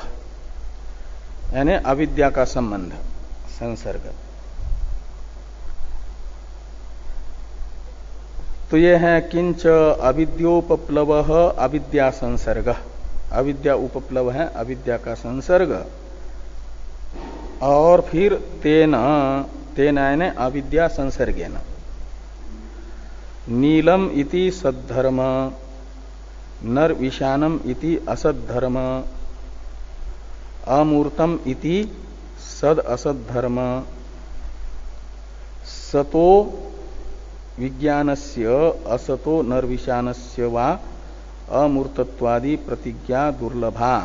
यानी अविद्या का संबंध, संसर्ग। तो ये है किंच अविद्योपप्लव अविद्या संसर्ग। अविद्या उपप्लव है अविद्या का संसर्ग, और फिर तेन यानी अविद्या संसर्गेन नीलम इति सद्धर्म नर विषानम इति असद्धर्म अमूर्तम इति सद असद्धर्म सतो विज्ञानस्य असतो नर्विषानस्य वा अमूर्तत्वादि प्रतिज्ञा दुर्लभा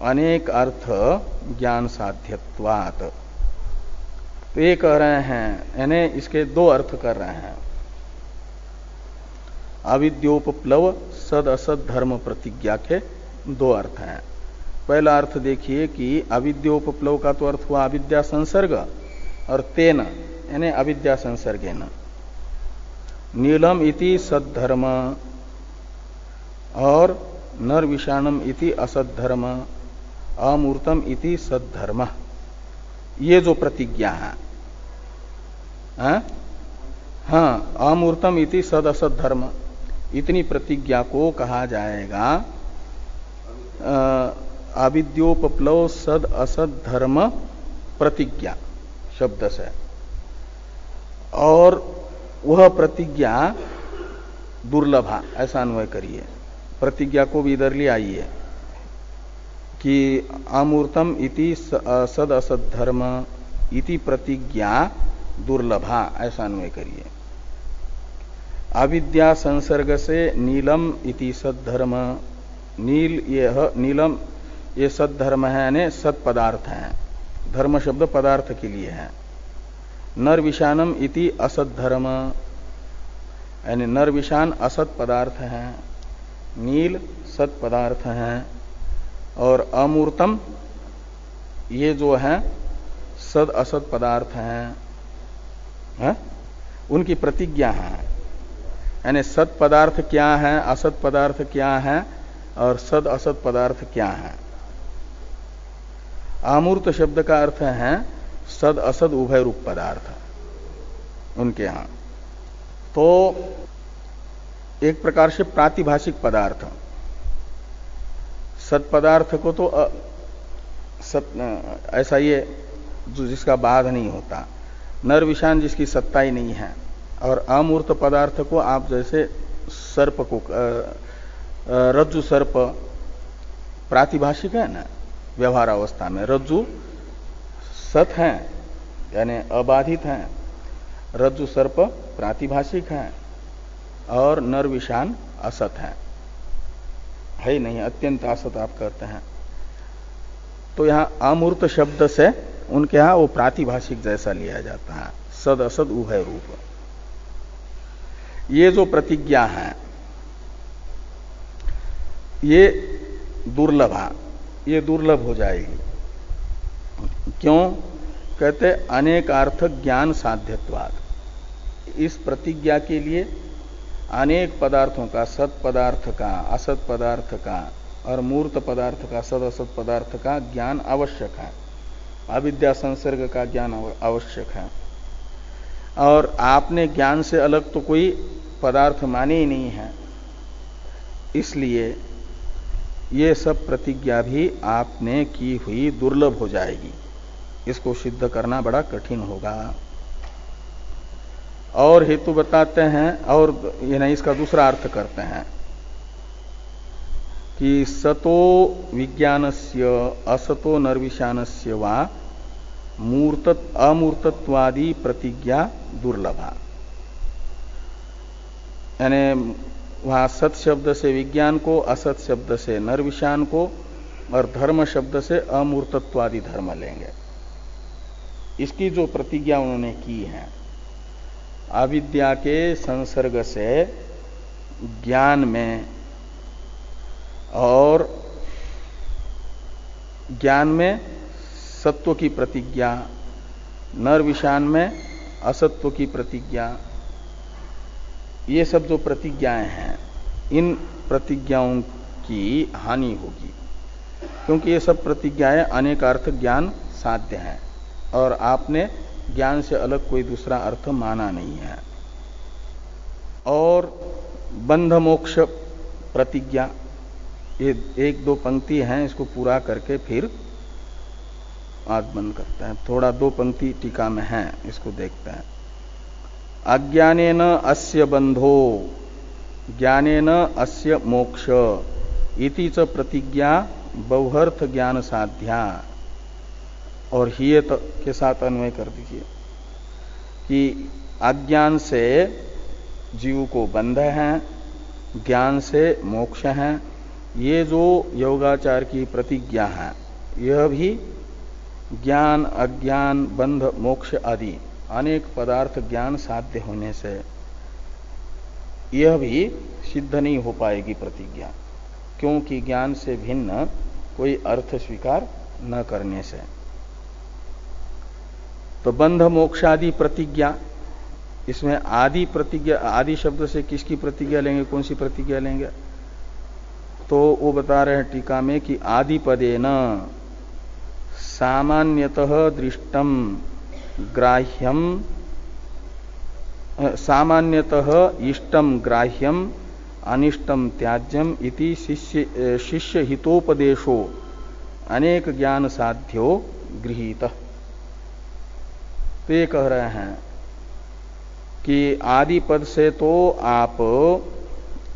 अनेक अर्थ ज्ञान साध्यत्वात्। तो ये कह रहे हैं, यानी इसके दो अर्थ कर रहे हैं। अविद्योपप्लव सद असद धर्म प्रतिज्ञा के दो अर्थ हैं। पहला अर्थ देखिए कि अविद्योपप्लव का तो अर्थ हुआ अविद्या संसर्ग, और तेन यानी अविद्या संसर्गेन नीलम इति सद्धर्म और नर विषाणम इति असद्धर्म अमूर्तम इति सद्धर्म, ये जो प्रतिज्ञा है, हाँ, अमूर्तम इति सद असद धर्म, इतनी प्रतिज्ञा को कहा जाएगा अविद्योपप्लव सद असद धर्म प्रतिज्ञा शब्द से। और वह प्रतिज्ञा दुर्लभा, ऐसा अन्वय करिए, प्रतिज्ञा को भी इधर ले आइए कि अमूर्तम इति सद असद धर्म इति प्रतिज्ञा दुर्लभा, ऐसा अन्वय करिए। अविद्या संसर्ग से नीलम इति सद्धर्म, नीलम ये सद्धर्म है यानी सत पदार्थ है, धर्म शब्द पदार्थ के लिए है। नर विषानम इति असत धर्म यानी नर विषान असत पदार्थ है, नील सत पदार्थ है, और अमूर्तम ये जो है सद असत पदार्थ है, उनकी प्रतिज्ञा है। यानी सत पदार्थ क्या है, असत पदार्थ क्या है और सद असत पदार्थ क्या है। अमूर्त शब्द का अर्थ है सद असद उभय रूप पदार्थ उनके यहां। तो एक प्रकार से प्रातिभाषिक पदार्थ, सत पदार्थ को तो ऐसा ये जो जिसका बाध नहीं होता, नर विषान जिसकी सत्ता ही नहीं है, और अमूर्त पदार्थ को आप जैसे सर्प को रज्जु सर्प प्रातिभाषिक है ना, व्यवहार अवस्था में रज्जु सत है यानी अबाधित है, रज्जु सर्प प्रातिभाषिक है, और नर विषान असत है ही नहीं, अत्यंत असत आप कहते हैं। तो यहां अमूर्त शब्द से उनके यहां वो प्रातिभाषिक जैसा लिया जाता है, सद असद उभय रूप। ये जो प्रतिज्ञा है ये दुर्लभा, ये दुर्लभ हो जाएगी। क्यों? कहते अनेकार्थ ज्ञान साध्यत्वाद। इस प्रतिज्ञा के लिए अनेक पदार्थों का, सत पदार्थ का, असत पदार्थ का और मूर्त पदार्थ का, सद असत पदार्थ का ज्ञान आवश्यक है, अविद्या संसर्ग का ज्ञान आवश्यक है। और आपने ज्ञान से अलग तो कोई पदार्थ माने ही नहीं है, इसलिए ये सब प्रतिज्ञा भी आपने की हुई दुर्लभ हो जाएगी। इसको सिद्ध करना बड़ा कठिन होगा। और हेतु बताते हैं, और ये नहीं, इसका दूसरा अर्थ करते हैं कि सतो विज्ञानस्य असतो निर्विशानस्य वा अमूर्तत्वादि प्रतिज्ञा दुर्लभा। यानी वहां सत शब्द से विज्ञान को, असत शब्द से निर्विशान को, और धर्म शब्द से अमूर्तत्वादि धर्म लेंगे। इसकी जो प्रतिज्ञा उन्होंने की है, अविद्या के संसर्ग से ज्ञान में, और ज्ञान में सत्व की प्रतिज्ञा, निर्विशान में असत्व की प्रतिज्ञा, ये सब जो प्रतिज्ञाएं हैं, इन प्रतिज्ञाओं की हानि होगी, क्योंकि ये सब प्रतिज्ञाएं अनेक अर्थ ज्ञान साध्य हैं, और आपने ज्ञान से अलग कोई दूसरा अर्थ माना नहीं है। और बंध मोक्ष प्रतिज्ञा, ये एक दो पंक्ति हैं, इसको पूरा करके फिर आज बंद करते हैं। थोड़ा दो पंक्ति टीका में है, इसको देखते हैं। अज्ञानेन अस्य बंधो ज्ञानेन अस्य मोक्ष इति च प्रतिज्ञा बहुहर्थ ज्ञान साध्या। और हियत के साथ अन्वय कर दीजिए कि अज्ञान से जीव को बंध है, ज्ञान से मोक्ष है। ये जो योगाचार की प्रतिज्ञा है, यह भी ज्ञान, अज्ञान, बंध, मोक्ष आदि अनेक पदार्थ ज्ञान साध्य होने से यह भी सिद्ध नहीं हो पाएगी प्रतिज्ञा, क्योंकि ज्ञान से भिन्न कोई अर्थ स्वीकार न करने से। तो बंध मोक्ष आदि प्रतिज्ञा, इसमें आदि प्रतिज्ञा, आदि शब्द से किसकी प्रतिज्ञा लेंगे, कौन सी प्रतिज्ञा लेंगे? तो वो बता रहे हैं टीका में कि आदि पदेन सामान्यतः दृष्टम ग्राह्यम, सामान्यतः इष्टम ग्राह्यम अनिष्टम त्याज्यम इति शिष्य हितोपदेशो अनेक ज्ञान साध्यो गृहीत। तो ये कह रहे हैं कि आदि पद से तो आप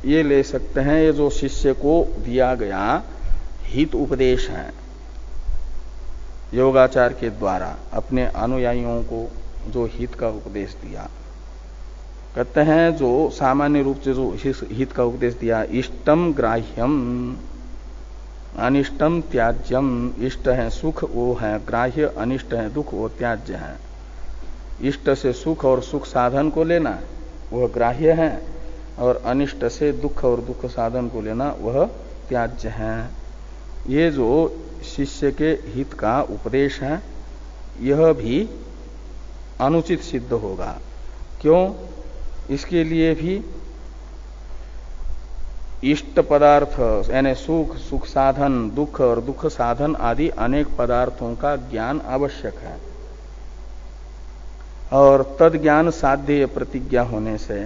ये ले सकते हैं, ये जो शिष्य को दिया गया हित उपदेश है योगाचार के द्वारा, अपने अनुयायियों को जो हित का उपदेश दिया, कहते हैं जो सामान्य रूप से जो हित का उपदेश दिया, इष्टम ग्राह्यम अनिष्टम त्याज्यम, इष्ट है सुख वो है ग्राह्य, अनिष्ट है दुख वो त्याज्य है। इष्ट से सुख और सुख साधन को लेना वह ग्राह्य है, और अनिष्ट से दुख और दुख साधन को लेना वह त्याज्य है। ये जो शिष्य के हित का उपदेश है यह भी अनुचित सिद्ध होगा। क्यों? इसके लिए भी इष्ट पदार्थ यानी सुख, सुख साधन, दुख और दुख साधन आदि अनेक पदार्थों का ज्ञान आवश्यक है, और तद ज्ञान साध्य प्रतिज्ञा होने से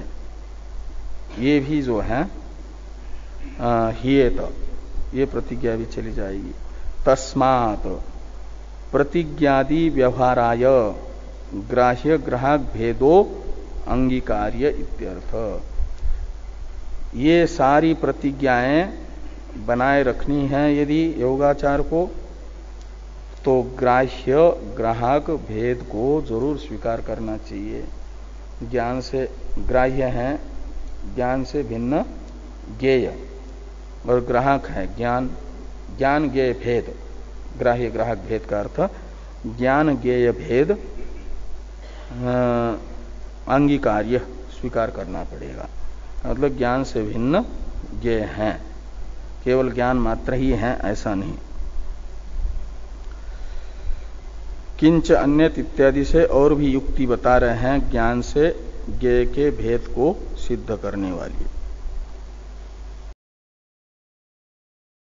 ये भी जो है हियेत, ये प्रतिज्ञा भी चली जाएगी। तस्मात् प्रतिज्ञादि व्यवहाराय ग्राह्य ग्राहक भेदो अंगीकार्य इत्यर्थ। ये सारी प्रतिज्ञाएं बनाए रखनी है यदि योगाचार को, तो ग्राह्य ग्राहक भेद को जरूर स्वीकार करना चाहिए। ज्ञान से ग्राह्य है, ज्ञान से भिन्न ज्ञेय, और ग्राहक है ज्ञान, ज्ञान ज्ञेय भेद, ग्राह्य ग्राहक भेद का अर्थ ज्ञान ज्ञेय भेद अंगीकार्य स्वीकार करना पड़ेगा। मतलब ज्ञान से भिन्न ज्ञेय हैं, केवल ज्ञान मात्र ही है ऐसा नहीं। किंच अन्यत इत्यादि से और भी युक्ति बता रहे हैं ज्ञान से ज्ञेय के भेद को सिद्ध करने वाली।